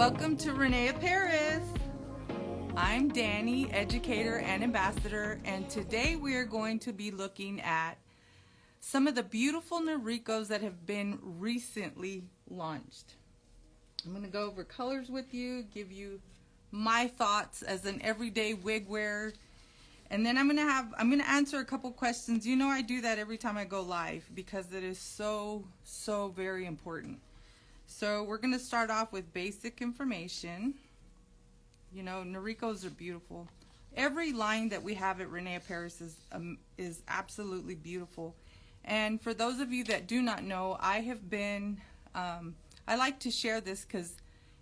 Welcome to René Paris. I'm Danny, educator and ambassador, and today we are going to be looking at some of the beautiful Norikos that have been recently launched. I'm going to go over colors with you, give you my thoughts as an everyday wig wearer, and then I'm going to answer a couple questions. You know, I do that every time I go live because it is so very important. So we're going to start off with basic information. You know, Norikos are beautiful. Every line that we have at René Paris is absolutely beautiful. And for those of you that do not know, I have been, I like to share this because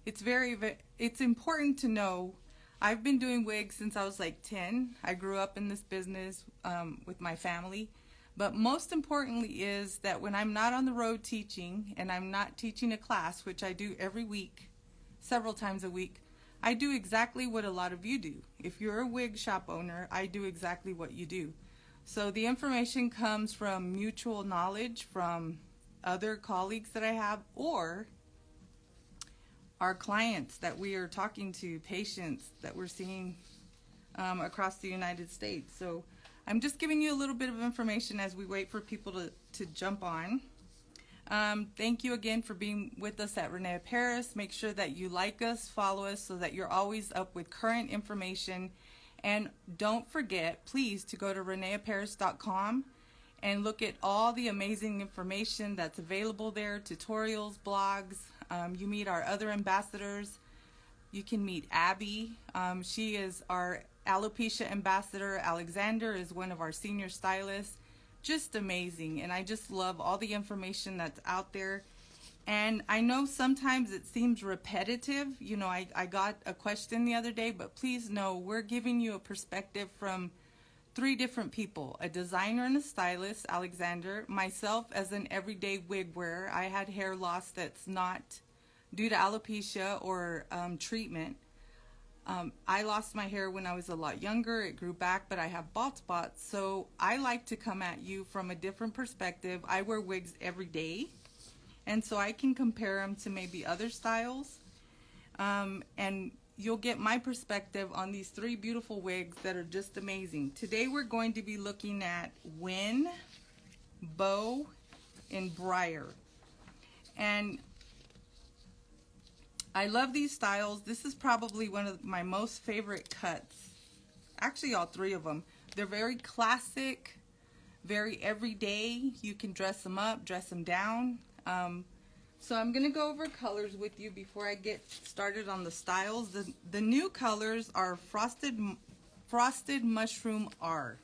it's important to know. I've been doing wigs since I was like 10. I grew up in this business with my family. But most importantly is that when I'm not on the road teaching and I'm not teaching a class, which I do every week, several times a week, I do exactly what a lot of you do. If you're a wig shop owner, I do exactly what you do. So the information comes from mutual knowledge from other colleagues that I have, or our clients that we are talking to, patients that we're seeing across the United States. So I'm just giving you a little bit of information as we wait for people to jump on. Thank you again for being with us at René Paris. Make sure that you like us, follow us, so that you're always up with current information. And don't forget, please, to go to reneaparis.com and look at all the amazing information that's available there, tutorials, blogs. You meet our other ambassadors. You can meet Abby. She is our alopecia ambassador. Alexander is one of our senior stylists. Just amazing, and I just love all the information that's out there. And I know sometimes it seems repetitive. You know, I got a question the other day, but please know we're giving you a perspective from 3 different people: a designer and a stylist, Alexander; myself as an everyday wig wearer. I had hair loss that's not due to alopecia or treatment. I lost my hair when I was a lot younger. It grew back, but I have bald spots. So I like to come at you from a different perspective. I wear wigs every day, and so I can compare them to maybe other styles. And you'll get my perspective on these 3 beautiful wigs that are just amazing. Today we're going to be looking at Wynn, Beau, and Briar. And I love these styles. This is probably one of my most favorite cuts. Actually, all 3 of them. They're very classic, very everyday. You can dress them up, dress them down. So I'm going to go over colors with you before I get started on the styles. The new colors are Frosted Mushroom R.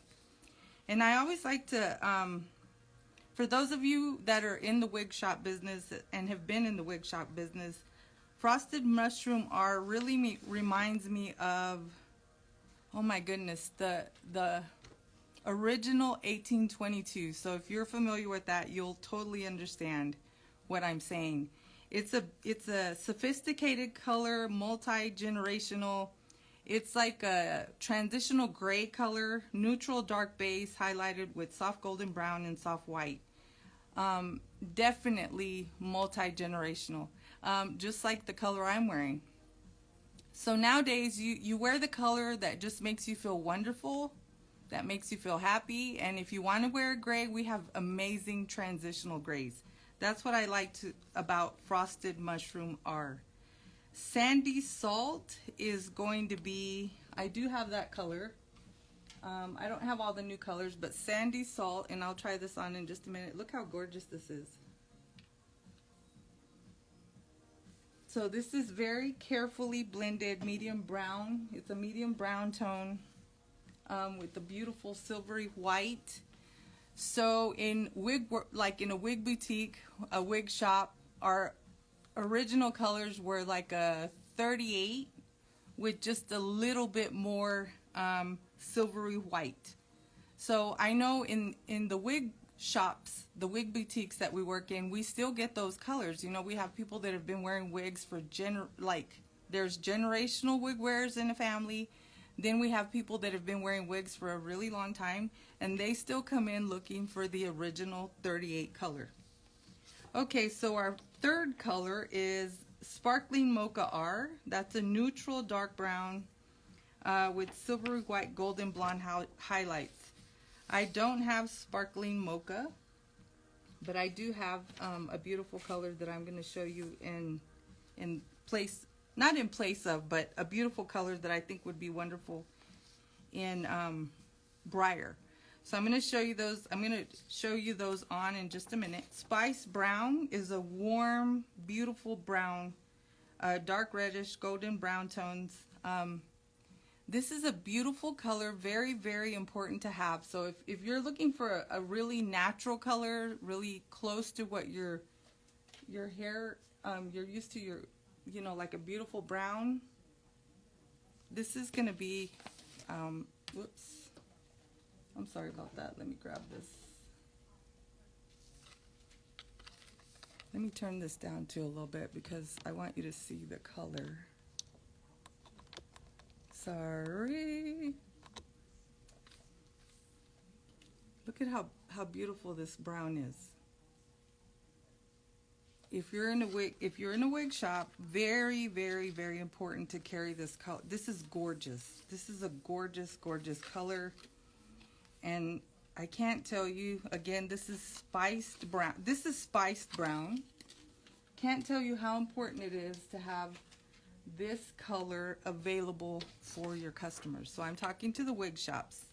And I always like to, for those of you that are in the wig shop business and have been in the wig shop business, Frosted Mushroom R really reminds me of, oh my goodness, the original 1822. So if you're familiar with that, you'll totally understand what I'm saying. It's a sophisticated color, multi-generational. It's like a transitional gray color, neutral dark base highlighted with soft golden brown and soft white. Definitely multi-generational. Just like the color I'm wearing. So nowadays you wear the color that just makes you feel wonderful, that makes you feel happy. And if you want to wear a gray, we have amazing transitional grays. That's what I like about Frosted Mushroom R. Sandy Salt is going to be, I do have that color. I don't have all the new colors, but Sandy Salt, and I'll try this on in just a minute. Look how gorgeous this is. So this is very carefully blended medium brown. It's a medium brown tone with a beautiful silvery white. So in like in a wig boutique, a wig shop, our original colors were like a 38 with just a little bit more silvery white. So I know in the wig shops, the wig boutiques that we work in, we still get those colors. You know, we have people that have been wearing wigs for there's generational wig wearers in the family. Then we have people that have been wearing wigs for a really long time, and they still come in looking for the original 38 color. Okay, so our third color is Sparkling Mocha R. That's a neutral dark brown with silvery white golden blonde highlights. I don't have Sparkling Mocha, but I do have a beautiful color that I'm going to show you in place, not in place of, but a beautiful color that I think would be wonderful in Briar. So I'm going to show you those. I'm going to show you those on in just a minute. Spice Brown is a warm, beautiful brown, dark reddish, golden brown tones. This is a beautiful color, very, very important to have. So if you're looking for a really natural color, really close to what your hair, you're used to, your, you know, like a beautiful brown, this is going to be, whoops. I'm sorry about that. Let me grab this. Let me turn this down to a little bit because I want you to see the color. Sorry. Look at how beautiful this brown is. If you're in a wig shop, very, very, very important to carry this color. This is gorgeous. This is a gorgeous, gorgeous color. And I can't tell you, again, this is spiced brown. This is spiced brown. Can't tell you how important it is to have this color available for your customers. So I'm talking to the wig shops.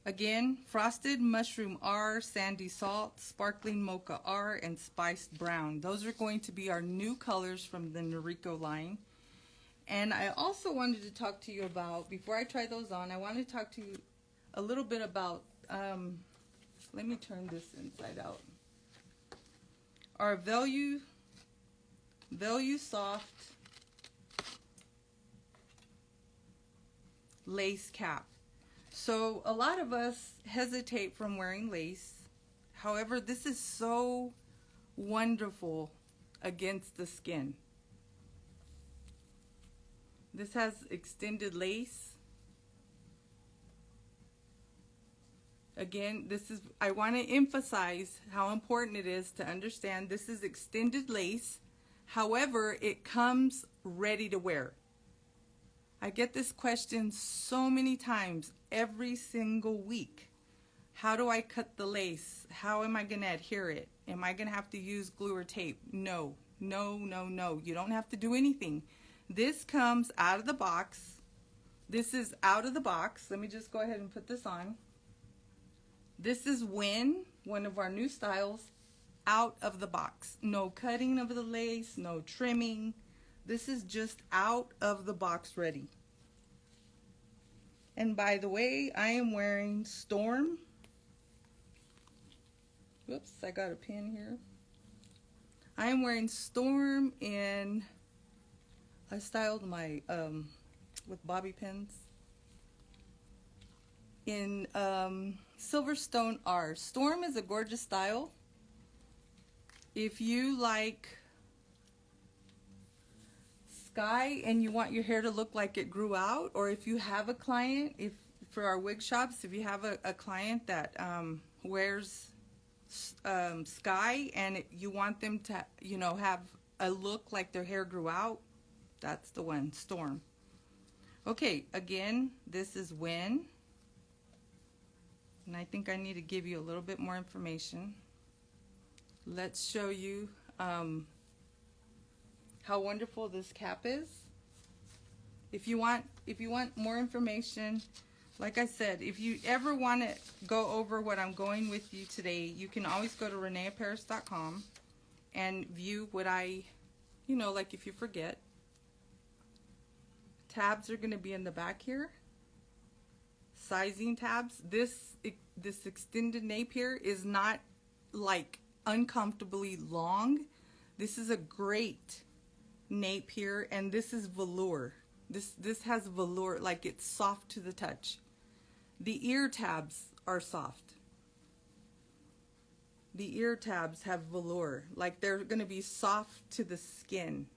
Again, Frosted Mushroom R, Sandy Salt, Sparkling Mocha R, and Spiced Brown. Those are going to be our new colors from the Noriko line. And I also wanted to talk to you about, before I try those on, I wanted to talk to you a little bit about, let me turn this inside out. Our Value Soft lace cap. So a lot of us hesitate from wearing lace. However, this is so wonderful against the skin. This has extended lace. Again, I want to emphasize how important it is to understand this is extended lace. However, it comes ready to wear. I get this question so many times every single week. How do I cut the lace? How am I going to adhere it? Am I going to have to use glue or tape? No, no, no, no. You don't have to do anything. This comes out of the box. This is out of the box. Let me just go ahead and put this on. This is Wynn, one of our new styles, out of the box. No cutting of the lace, no trimming. This is just out of the box ready. And by the way, I am wearing Storm. Whoops, I got a pin here. I am wearing Storm in, I styled my, with bobby pins, in Silverstone R. Storm is a gorgeous style. If you like sky and you want your hair to look like it grew out, or if you have a client, for our wig shops, if you have a client that wears sky and you want them to, you know, have a look like their hair grew out, that's the one, Storm. Okay, again, this is Wynn, and I think I need to give you a little bit more information. Let's show you how wonderful this cap is. If you want more information, like I said, if you ever want to go over what I'm going with you today, you can always go to reneaparis.com and view what I, you know, like if you forget. Tabs are going to be in the back here. Sizing tabs. This extended nape here is not like uncomfortably long. This is a great nape here, and this is velour. This has velour, like it's soft to the touch. The ear tabs are soft. The ear tabs have velour, like they're going to be soft to the skin.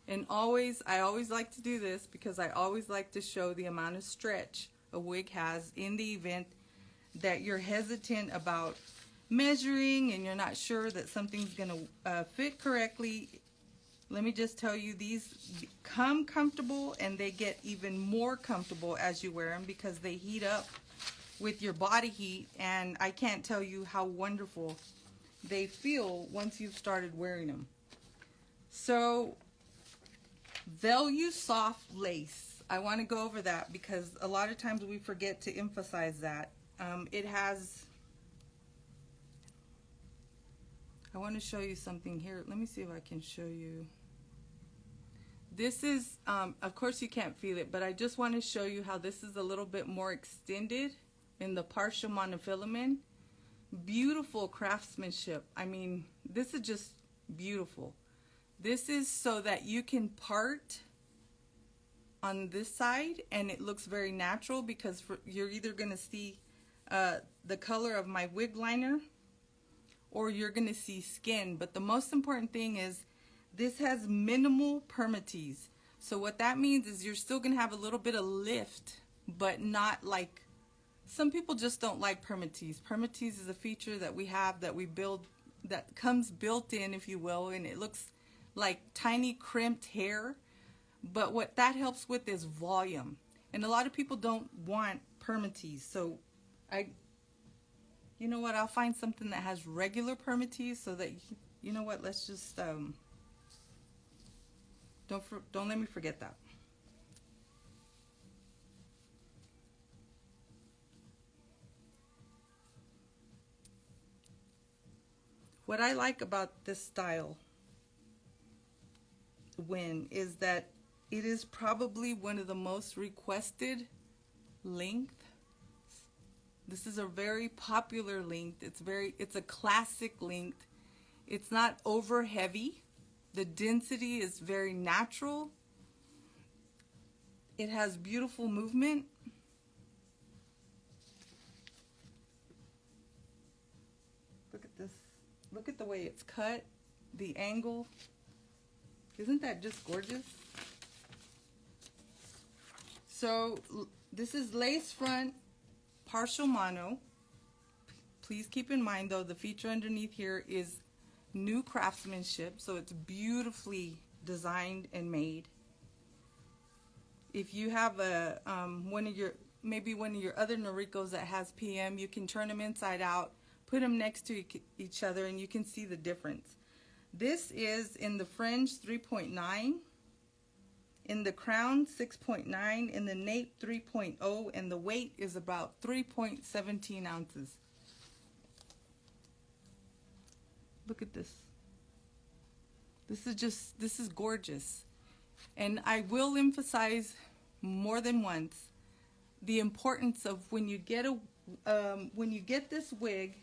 And I always like to do this because I always like to show the amount of stretch a wig has in the event that you're hesitant about measuring and you're not sure that something's gonna fit correctly, let me just tell you, these come comfortable and they get even more comfortable as you wear them because they heat up with your body heat, and I can't tell you how wonderful they feel once you've started wearing them. So they'll use soft lace. I want to go over that because a lot of times we forget to emphasize that. It has, I want to show you something here. Let me see if I can show you. This is, of course you can't feel it, but I just want to show you how this is a little bit more extended in the partial monofilament. Beautiful craftsmanship. I mean, this is just beautiful. This is so that you can part on this side and it looks very natural because you're either going to see the color of my wig liner or you're going to see skin. But the most important thing is this has minimal permatease. So what that means is you're still going to have a little bit of lift, but not like, some people just don't like permatease. Permatease is a feature that we have, that we build, that comes built in, if you will, and it looks like tiny crimped hair. But what that helps with is volume. And a lot of people don't want permatease. So you know what, I'll find something that has regular permatease so that, you know what, let's just, don't let me forget that. What I like about this style, Wynn, is that it is probably one of the most requested lengths. This is a very popular length. It's a classic length. It's not over heavy. The density is very natural. It has beautiful movement. Look at this. Look at the way it's cut, the angle. Isn't that just gorgeous? So this is lace front, partial mono. Please keep in mind though, the feature underneath here is new craftsmanship, so it's beautifully designed and made. If you have a maybe one of your other Norikos that has PM, you can turn them inside out, put them next to each other, and you can see the difference. This is in the fringe 3.9, in the crown 6.9, in the nape 3.0, and the weight is about 3.17 ounces. Look at this. This is gorgeous. And I will emphasize more than once the importance of when you get this wig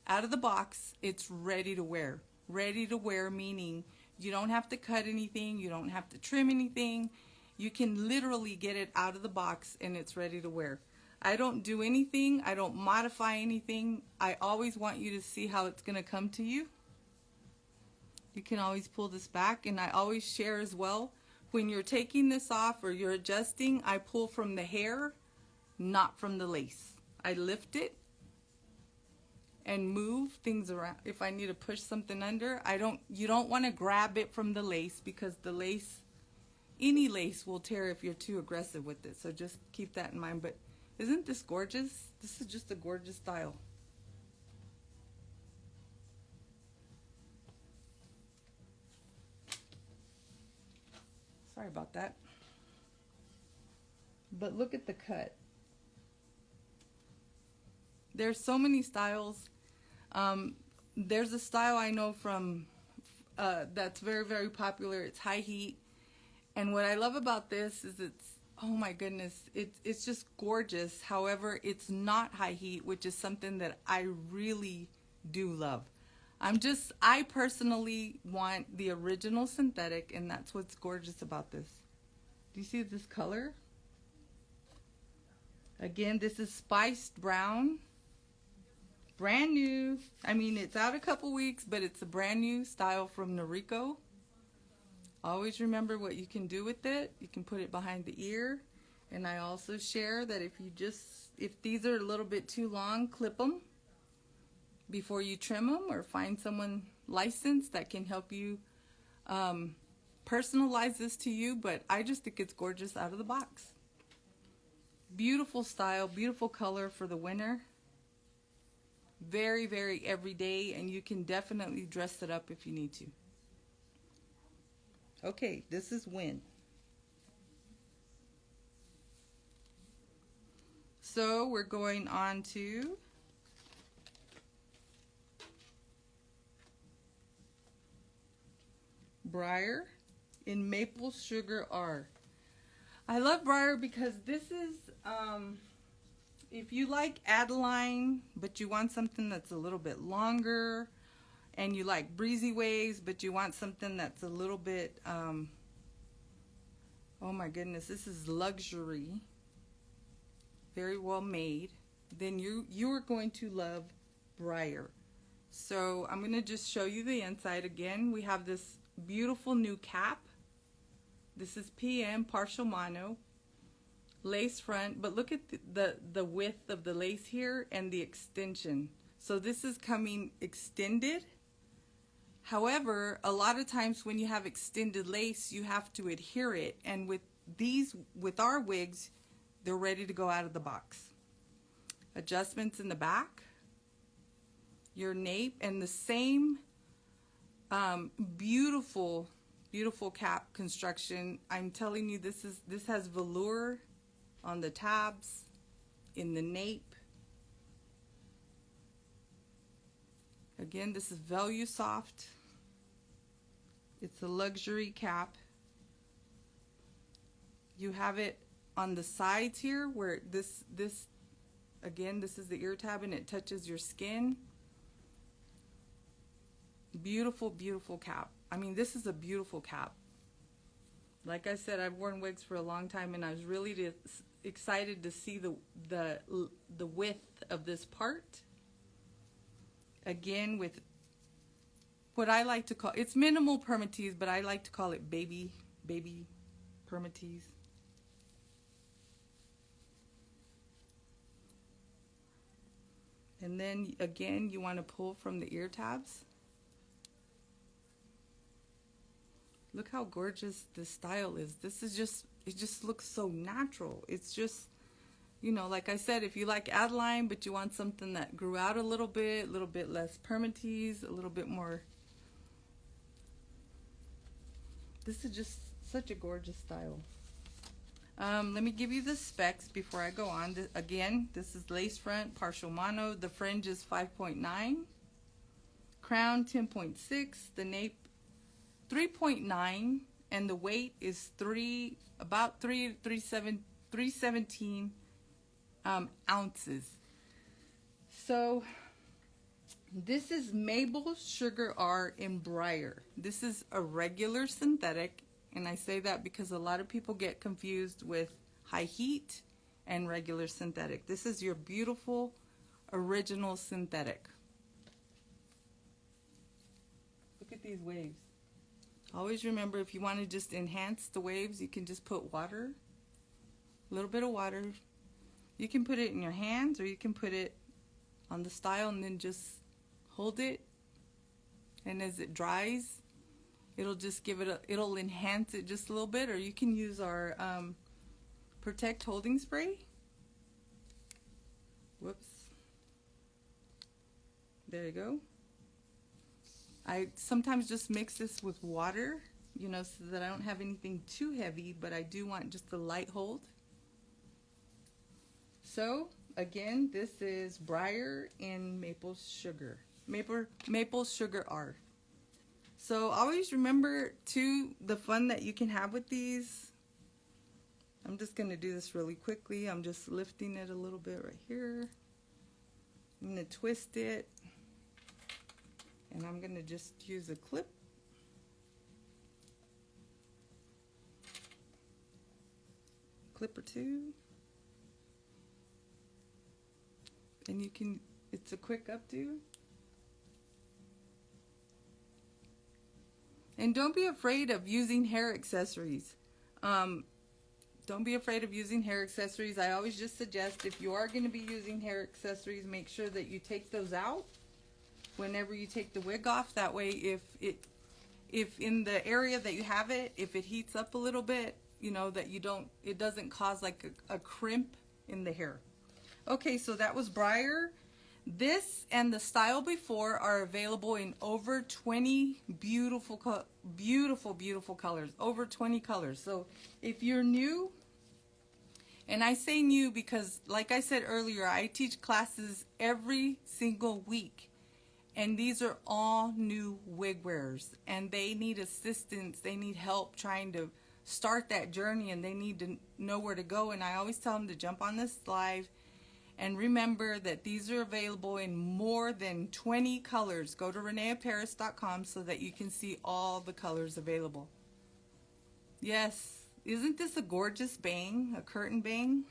out of the box, it's ready to wear. Ready to wear meaning you don't have to cut anything, you don't have to trim anything. You can literally get it out of the box and it's ready to wear. I don't do anything, I don't modify anything. I always want you to see how it's going to come to you. You can always pull this back, and I always share as well, when you're taking this off or you're adjusting, I pull from the hair, not from the lace. I lift it and move things around. If I need to push something under, you don't want to grab it from the lace, because the lace, any lace will tear if you're too aggressive with it. So just keep that in mind. But isn't this gorgeous? This is just a gorgeous style. Sorry about that. But look at the cut. There's so many styles. There's a style I know from that's very, very popular. It's high heat. And what I love about this is oh my goodness, it's just gorgeous. However, it's not high heat, which is something that I really do love. I personally want the original synthetic, and that's what's gorgeous about this. Do you see this color? Again, this is spiced brown. Brand new. I mean, it's out a couple weeks, but it's a brand new style from Noriko. Always remember what you can do with it. You can put it behind the ear. And I also share that if these are a little bit too long, clip them. before you trim them, or find someone licensed that can help you personalize this to you. But I just think it's gorgeous out of the box. Beautiful style, beautiful color for the winter. Very, very everyday, and you can definitely dress it up if you need to. Okay, this is Wynn. So we're going on to Briar in Maple Sugar R. I love Briar because this is, if you like Adeline, but you want something that's a little bit longer, and you like breezy waves, but you want something that's a little bit, oh my goodness, this is luxury, very well made, then you are going to love Briar. So I'm going to just show you the inside again. We have this beautiful new cap. This is PM partial mono, lace front, but look at the width of the lace here and the extension. So this is coming extended. However, a lot of times when you have extended lace, you have to adhere it, and with our wigs, they're ready to go out of the box. Adjustments in the back, your nape, and the same beautiful cap construction. I'm telling you, this has velour on the tabs, in the nape. Again, this is Velusoft. It's a luxury cap. You have it on the sides here where this again, this is the ear tab and it touches your skin. Beautiful, beautiful cap. I mean, this is a beautiful cap. Like I said, I've worn wigs for a long time, and I was really excited to see the width of this part. Again, with what I like to call, it's minimal permatease, but I like to call it baby permatease. And then again, you want to pull from the ear tabs. Look how gorgeous this style is. This is just, it just looks so natural. It's just, you know, like I said, if you like Adeline, but you want something that grew out a little bit less permatease, a little bit more. This is just such a gorgeous style. Let me give you the specs before I go on. Again, this is lace front, partial mono. The fringe is 5.9. Crown 10.6. The nape 3.9, and the weight is 317 ounces. So this is Maple Sugar R in Briar. This is a regular synthetic, and I say that because a lot of people get confused with high heat and regular synthetic. This is your beautiful original synthetic. Look at these waves. Always remember, if you want to just enhance the waves, you can just put water, a little bit of water. You can put it in your hands, or you can put it on the style and then just hold it. And as it dries, it'll just give it it'll enhance it just a little bit. Or you can use our Protect Holding Spray. Whoops. There you go. I sometimes just mix this with water, you know, so that I don't have anything too heavy, but I do want just a light hold. So, again, this is Briar in Maple Sugar. Maple Sugar R. So, always remember, too, the fun that you can have with these. I'm just going to do this really quickly. I'm just lifting it a little bit right here. I'm going to twist it. And I'm going to just use a clip. Clip or two. And you can, it's a quick updo. And don't be afraid of using hair accessories. Don't be afraid of using hair accessories. I always just suggest, if you are going to be using hair accessories, make sure that you take those out whenever you take the wig off. That way, if in the area that you have it, if it heats up a little bit, you know, that it doesn't cause like a crimp in the hair. Okay, so that was Briar. This and the style before are available in over 20 beautiful colors, over 20 colors. So if you're new, and I say new because like I said earlier, I teach classes every single week. And these are all new wig wearers, and they need assistance, they need help trying to start that journey, and they need to know where to go. And I always tell them to jump on this live and remember that these are available in more than 20 colors. Go to reneaparis.com so that you can see all the colors available. Yes, isn't this a gorgeous bang, a curtain bang?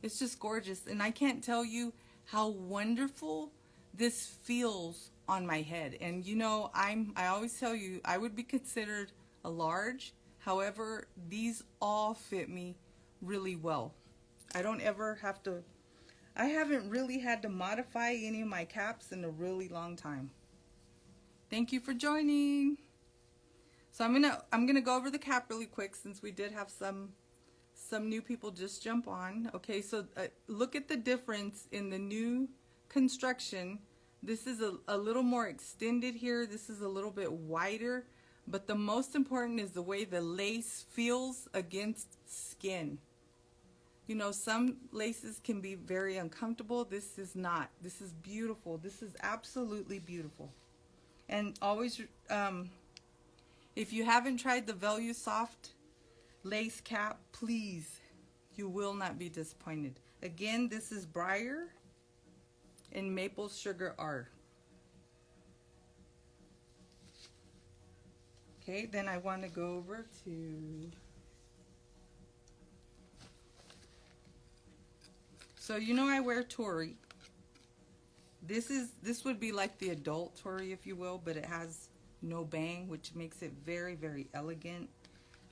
It's just gorgeous, and I can't tell you how wonderful this feels on my head. And you know, I always tell you I would be considered a large. However, these all fit me really well. I don't ever have to, I haven't really had to modify any of my caps in a really long time. Thank you for joining. So I'm gonna go over the cap really quick since we did have some new people just jump on. Okay, so look at the difference in the new construction. This is a little more extended here. This is a little bit wider, but the most important is the way the lace feels against skin. You know, some laces can be very uncomfortable. This is not. This is beautiful. This is absolutely beautiful. And always, if you haven't tried the Velusoft lace cap, please, you will not be disappointed. Again, this is Briar and Maple Sugar R. Okay, then I want to go over to, so you know I wear Tory. This would be like the adult Tory, if you will, but it has no bang, which makes it very, very elegant.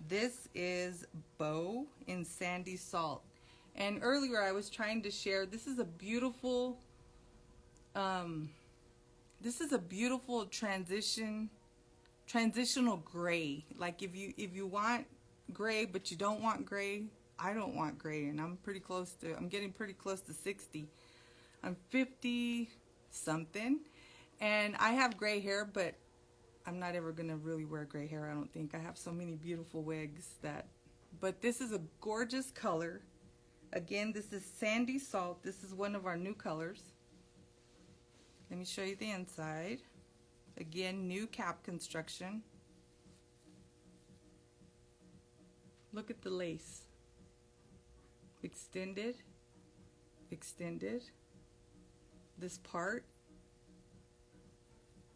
This is Beau in Sandy Salt. And earlier I was trying to share, this is a beautiful transitional gray. Like if you want gray but you don't want gray, I don't want gray, and I'm getting pretty close to 60. I'm 50 something, and I have gray hair, but I'm not ever gonna really wear gray hair, I don't think. I have so many beautiful wigs but this is a gorgeous color. Again, this is Sandy Salt. This is one of our new colors. Let me show you the inside. Again, new cap construction. Look at the lace. Extended, extended. This part,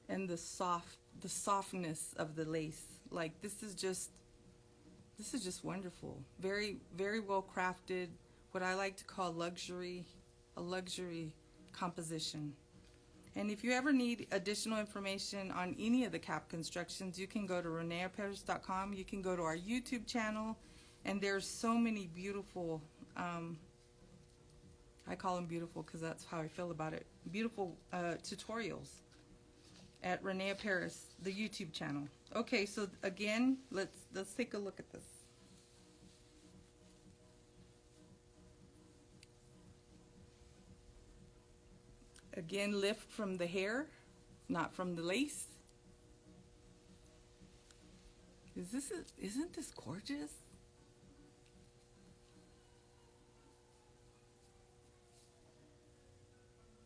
and the softness of the lace. Like this is just wonderful. Very, very well crafted. What I like to call a luxury composition. And if you ever need additional information on any of the cap constructions, you can go to reneaparis.com. You can go to our YouTube channel, and there's so many beautiful, I call them beautiful because that's how I feel about it, beautiful tutorials at René Paris, the YouTube channel. Okay, so again, let's take a look at this. Again, lift from the hair, not from the lace. Isn't this gorgeous?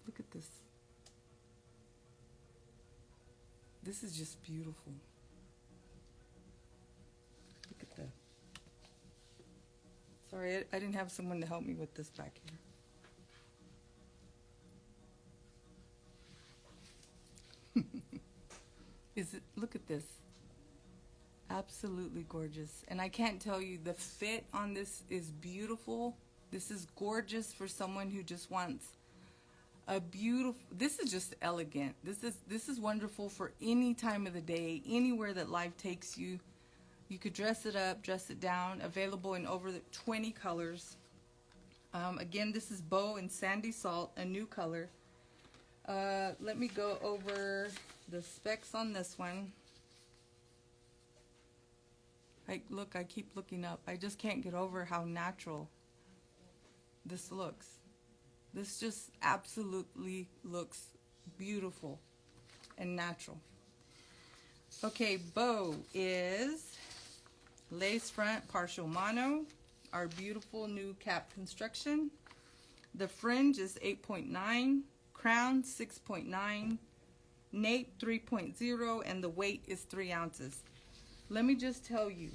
Look at this. This is just beautiful. Look at that. Sorry, I didn't have someone to help me with this back here. Look at this. Absolutely gorgeous. And I can't tell you, the fit on this is beautiful. This is gorgeous for someone who just wants a beautiful, this is just elegant. This is wonderful for any time of the day, anywhere that life takes you. You could dress it up, dress it down. Available in over 20 colors. Again, this is Beau and Sandy Salt, a new color. Let me go over the specs on this one. Look, I keep looking up. I just can't get over how natural this looks. This just absolutely looks beautiful and natural. Okay, Beau is lace front partial mono, our beautiful new cap construction. The fringe is 8.9, crown 6.9, nape 3.0, and the weight is 3 ounces. Let me just tell you,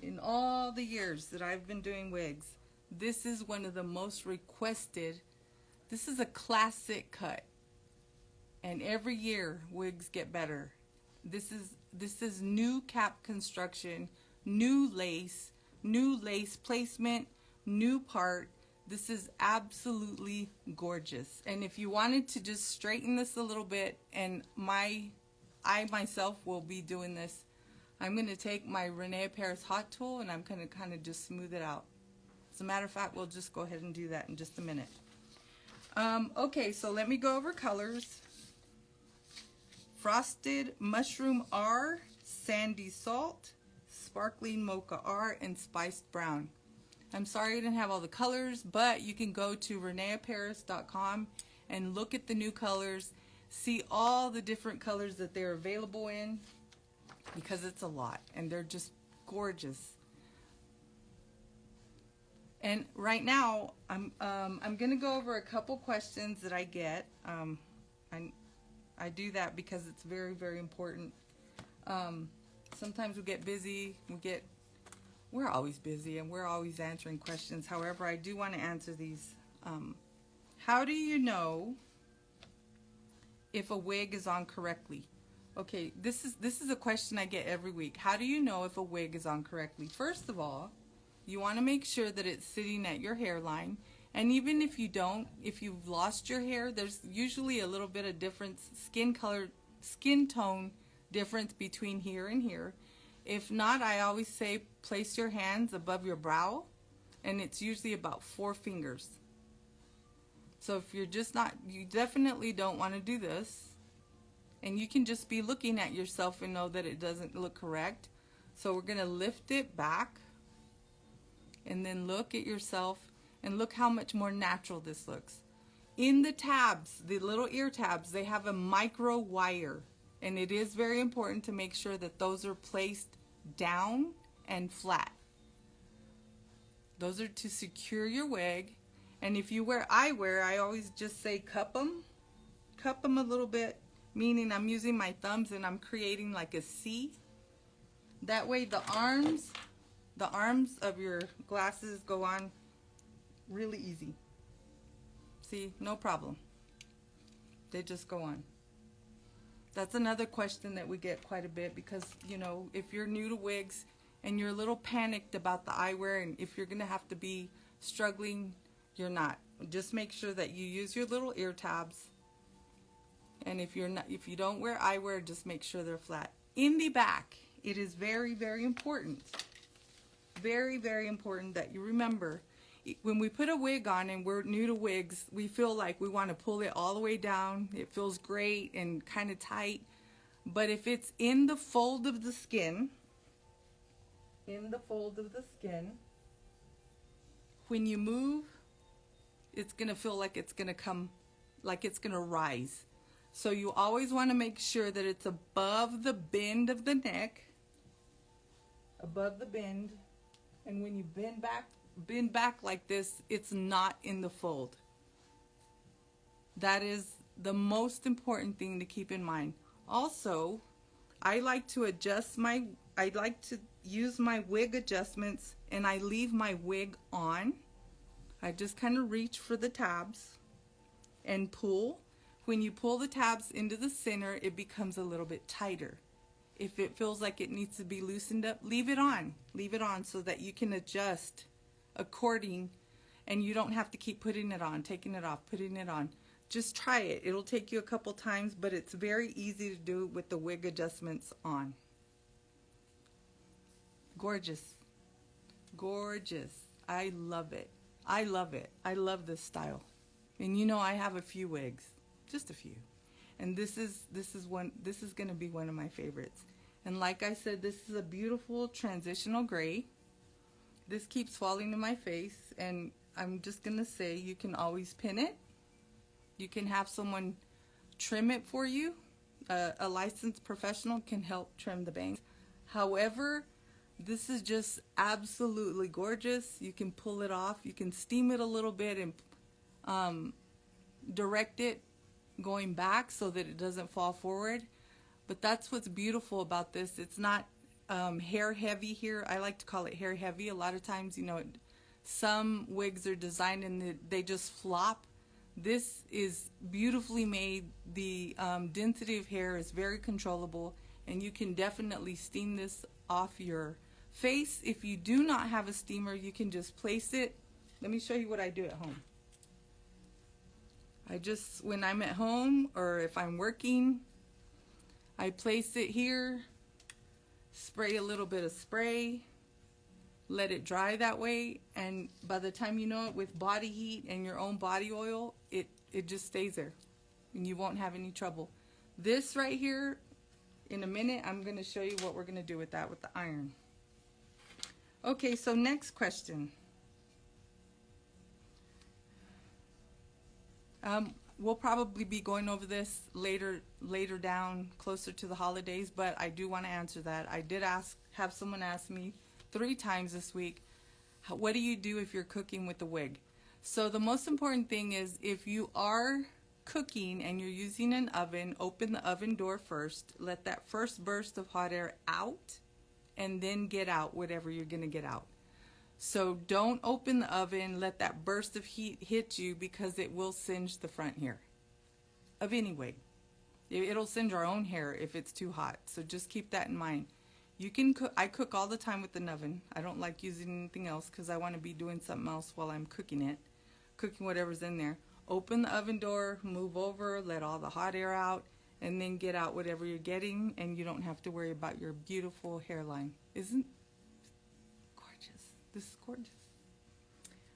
in all the years that I've been doing wigs, this is one of the most requested. This is a classic cut, and every year wigs get better. This is new cap construction, new lace placement, new part. This is absolutely gorgeous. And if you wanted to just straighten this a little bit, and I myself will be doing this, I'm going to take my René Paris hot tool and I'm going to kind of just smooth it out. As a matter of fact, we'll just go ahead and do that in just a minute. Okay, so let me go over colors. Frosted Mushroom R, Sandy Salt, Sparkling Mocha R, and Spiced Brown. I'm sorry I didn't have all the colors, but you can go to reneaparis.com and look at the new colors, see all the different colors that they're available in, because it's a lot and they're just gorgeous. And right now I'm gonna go over a couple questions that I get. I do that because it's very, very important. Sometimes we get busy, we're always busy and we're always answering questions. However, I do want to answer these. How do you know if a wig is on correctly? Okay, this is a question I get every week. How do you know if a wig is on correctly? First of all, you want to make sure that it's sitting at your hairline. And even if you don't, if you've lost your hair, there's usually a little bit of difference, skin tone difference between here and here. If not, I always say place your hands above your brow, and it's usually about 4 fingers. So if you're just not, you definitely don't want to do this. And you can just be looking at yourself and know that it doesn't look correct. So we're going to lift it back and then look at yourself and look how much more natural this looks. In the tabs, the little ear tabs, they have a micro wire. And it is very important to make sure that those are placed down and flat. Those are to secure your wig. And if you wear eyewear, I always just say cup them a little bit, meaning I'm using my thumbs and I'm creating like a C. That way the arms of your glasses go on really easy. See, no problem. They just go on. That's another question that we get quite a bit, because, you know, if you're new to wigs and you're a little panicked about the eyewear, and if you're going to have to be struggling, you're not. Just make sure that you use your little ear tabs. And if you don't wear eyewear, just make sure they're flat. In the back, it is very, very important. Very, very important that you remember, when we put a wig on and we're new to wigs, we feel like we want to pull it all the way down. It feels great and kind of tight. But if it's in the fold of the skin, when you move, it's going to feel like it's going to come, like it's going to rise. So you always want to make sure that it's above the bend of the neck, above the bend. And when you bend back like this, it's not in the fold. That is the most important thing to keep in mind. Also, I like to use my wig adjustments, and I leave my wig on. I just kind of reach for the tabs and pull. When you pull the tabs into the center, it becomes a little bit tighter. If it feels like it needs to be loosened up, leave it on. Leave it on so that you can adjust according, and you don't have to keep putting it on, taking it off, putting it on. Just try it. It'll take you a couple times, but it's very easy to do with the wig adjustments on. Gorgeous. Gorgeous. I love it. I love it. I love this style. And you know, I have a few wigs. just a few. And this is going to be one of my favorites. And like I said, this is a beautiful transitional gray. This keeps falling to my face, and I'm just going to say you can always pin it. You can have someone trim it for you. A licensed professional can help trim the bangs. However, this is just absolutely gorgeous. You can pull it off. You can steam it a little bit and direct it going back so that it doesn't fall forward. But that's what's beautiful about this. It's not hair heavy here. I like to call it hair heavy. A lot of times, you know, some wigs are designed and they just flop. This is beautifully made. The density of hair is very controllable, and you can definitely steam this off your face. If you do not have a steamer, you can just place it. Let me show you what I do at home. When I'm at home or if I'm working, I place it here, spray a little bit of spray, let it dry that way, and by the time you know it, with body heat and your own body oil, it just stays there and you won't have any trouble. This right here, in a minute, I'm going to show you what we're going to do with that with the iron. Okay, so next question. We'll probably be going over this later down, closer to the holidays, but I do want to answer that. I did have someone ask me 3 times this week, what do you do if you're cooking with a wig? So the most important thing is, if you are cooking and you're using an oven, open the oven door first, let that first burst of hot air out, and then get out whatever you're going to get out. So don't open the oven, let that burst of heat hit you, because it will singe the front hair of any wig. It'll singe our own hair if it's too hot. So just keep that in mind. You can cook. I cook all the time with an oven. I don't like using anything else because I want to be doing something else while I'm cooking it, cooking whatever's in there. Open the oven door, move over, let all the hot air out, and then get out whatever you're getting, and you don't have to worry about your beautiful hairline. Isn't gorgeous? This is gorgeous.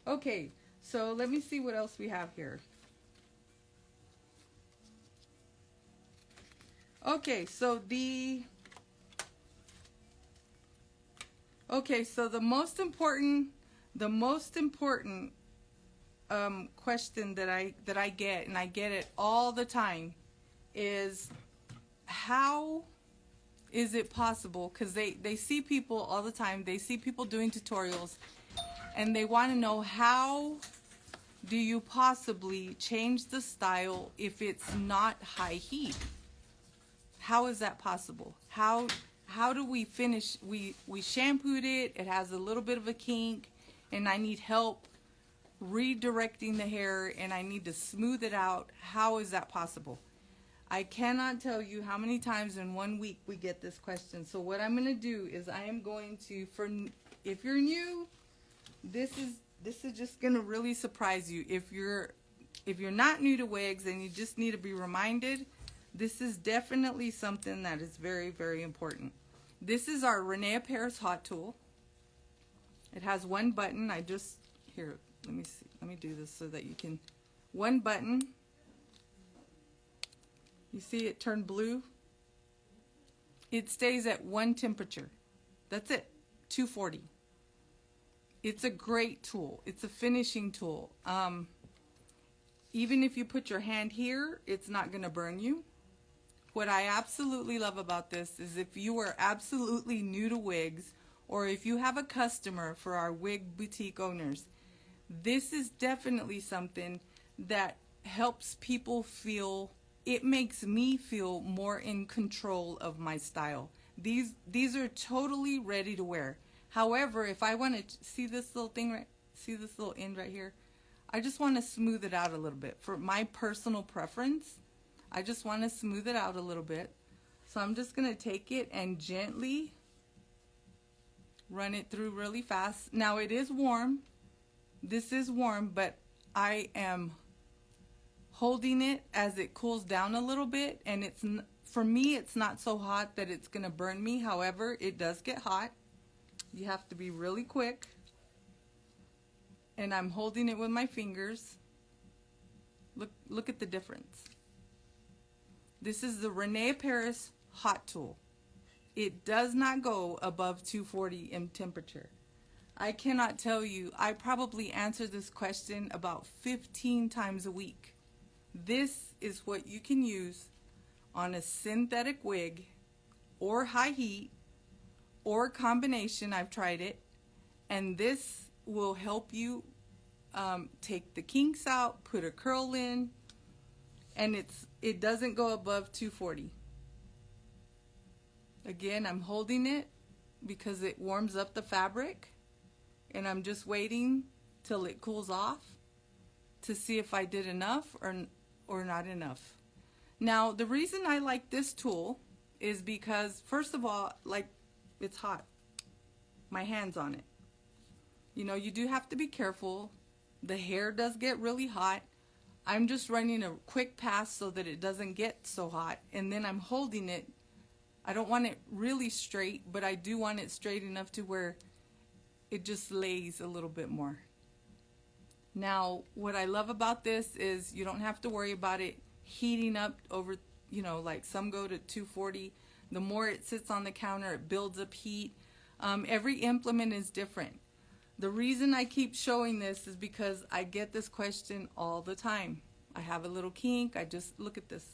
Okay, so let me see what else we have here. Okay, so the most important question that I get, and I get it all the time, is how is it possible? Because they see people all the time. They see people doing tutorials, and they want to know, how do you possibly change the style if it's not high heat? How is that possible? How do we finish? We shampooed it. It has a little bit of a kink, and I need help redirecting the hair, and I need to smooth it out. How is that possible? I cannot tell you how many times in 1 week we get this question. So what I'm going to do is I am going to, if you're new, this is just going to really surprise you. If you're not new to wigs and you just need to be reminded, this is definitely something that is very, very important. This is our René Paris hot tool. It has one button. Here, let me see. Let me do this so that you can, one button. You see it turned blue? It stays at one temperature. That's it, 240. It's a great tool. It's a finishing tool. Even if you put your hand here, it's not going to burn you. What I absolutely love about this is, if you are absolutely new to wigs, or if you have a customer for our wig boutique owners, this is definitely something that helps people feel, it makes me feel more in control of my style. These are totally ready to wear. However, if I want to see this little thing, right, see this little end right here, I just want to smooth it out a little bit. For my personal preference, I just want to smooth it out a little bit. So I'm just going to take it and gently run it through really fast. Now it is warm. This is warm, but I am holding it as it cools down a little bit, and for me, it's not so hot that it's going to burn me. However, it does get hot. You have to be really quick. And I'm holding it with my fingers. Look at the difference. This is the René Paris Hot Tool. It does not go above 240 in temperature. I cannot tell you, I probably answer this question about 15 times a week. This is what you can use on a synthetic wig or high heat or combination. I've tried it, and this will help you take the kinks out, put a curl in, and it doesn't go above 240. Again, I'm holding it because it warms up the fabric, and I'm just waiting till it cools off to see if I did enough or not enough. Now, the reason I like this tool is because, first of all, like, it's hot. My hand's on it. You know, you do have to be careful. The hair does get really hot. I'm just running a quick pass so that it doesn't get so hot, and then I'm holding it. I don't want it really straight, but I do want it straight enough to where it just lays a little bit more. Now, what I love about this is you don't have to worry about it heating up over, you know, like some go to 240. The more it sits on the counter, it builds up heat. Every implement is different. The reason I keep showing this is because I get this question all the time. I have a little kink, look at this.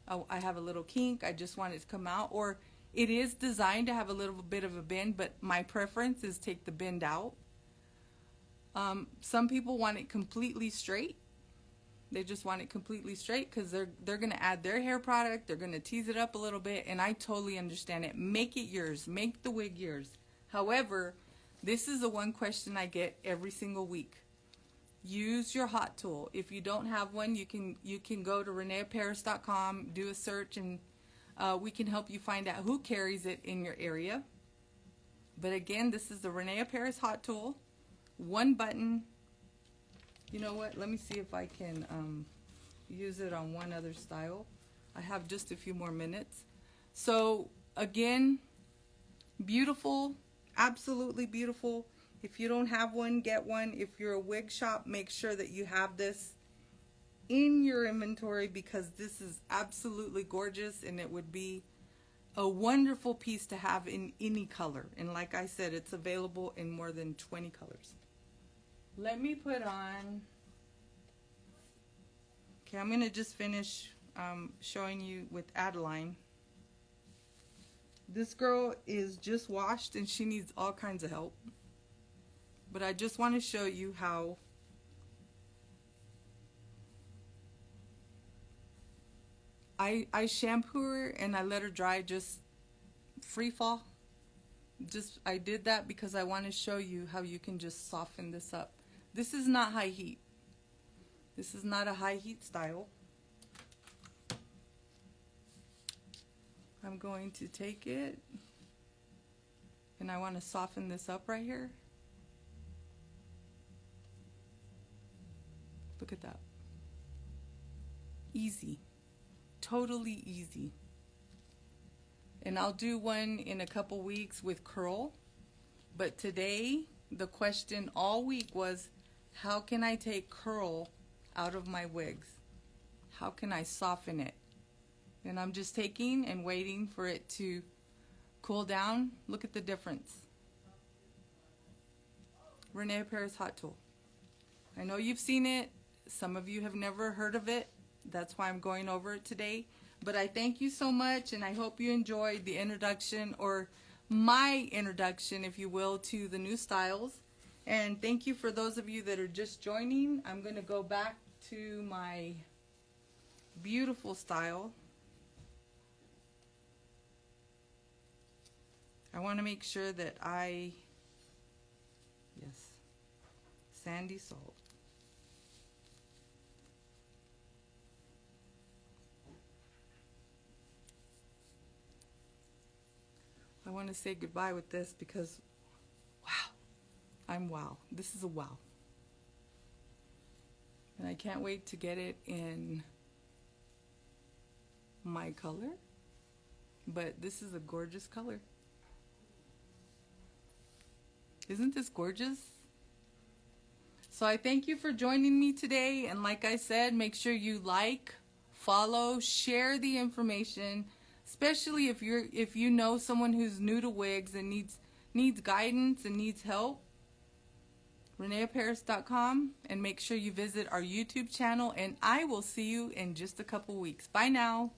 Oh, I have a little kink, I just want it to come out. Or it is designed to have a little bit of a bend, but my preference is take the bend out. Some people want it completely straight. They just want it completely straight because they're going to add their hair product. They're going to tease it up a little bit, and I totally understand it. Make it yours. Make the wig yours. However, this is the one question I get every single week. Use your hot tool. If you don't have one, you can go to reneparis.com, do a search, and we can help you find out who carries it in your area. But again, this is the René Paris hot tool. One button. You know what? Let me see if I can use it on one other style. I have just a few more minutes. So again, beautiful, absolutely beautiful. If you don't have one, get one. If you're a wig shop, make sure that you have this in your inventory because this is absolutely gorgeous, and it would be a wonderful piece to have in any color. And like I said, it's available in more than 20 colors. Let me put on, okay, I'm going to just finish showing you with Adeline. This girl is just washed and she needs all kinds of help. But I just want to show you how I shampoo her and I let her dry, just free fall. I did that because I want to show you how you can just soften this up. This is not high heat. This is not a high heat style. I'm going to take it and I want to soften this up right here. Look at that. Easy. Totally easy. And I'll do one in a couple weeks with curl. But today, the question all week was, how can I take curl out of my wigs? How can I soften it? And I'm just taking and waiting for it to cool down. Look at the difference. René Paris hot tool. I know you've seen it. Some of you have never heard of it. That's why I'm going over it today. But I thank you so much, and I hope you enjoyed the introduction, or my introduction, if you will, to the new styles. And thank you for those of you that are just joining. I'm going to go back to my beautiful style. I want to make sure that yes, sandy salt. I want to say goodbye with this because, wow, I'm wow. This is a wow. And I can't wait to get it in my color. But this is a gorgeous color. Isn't this gorgeous? So I thank you for joining me today. And like I said, make sure you like, follow, share the information, especially if you know someone who's new to wigs and needs guidance and needs help. ReneeParis.com, and make sure you visit our YouTube channel, and I will see you in just a couple weeks. Bye now.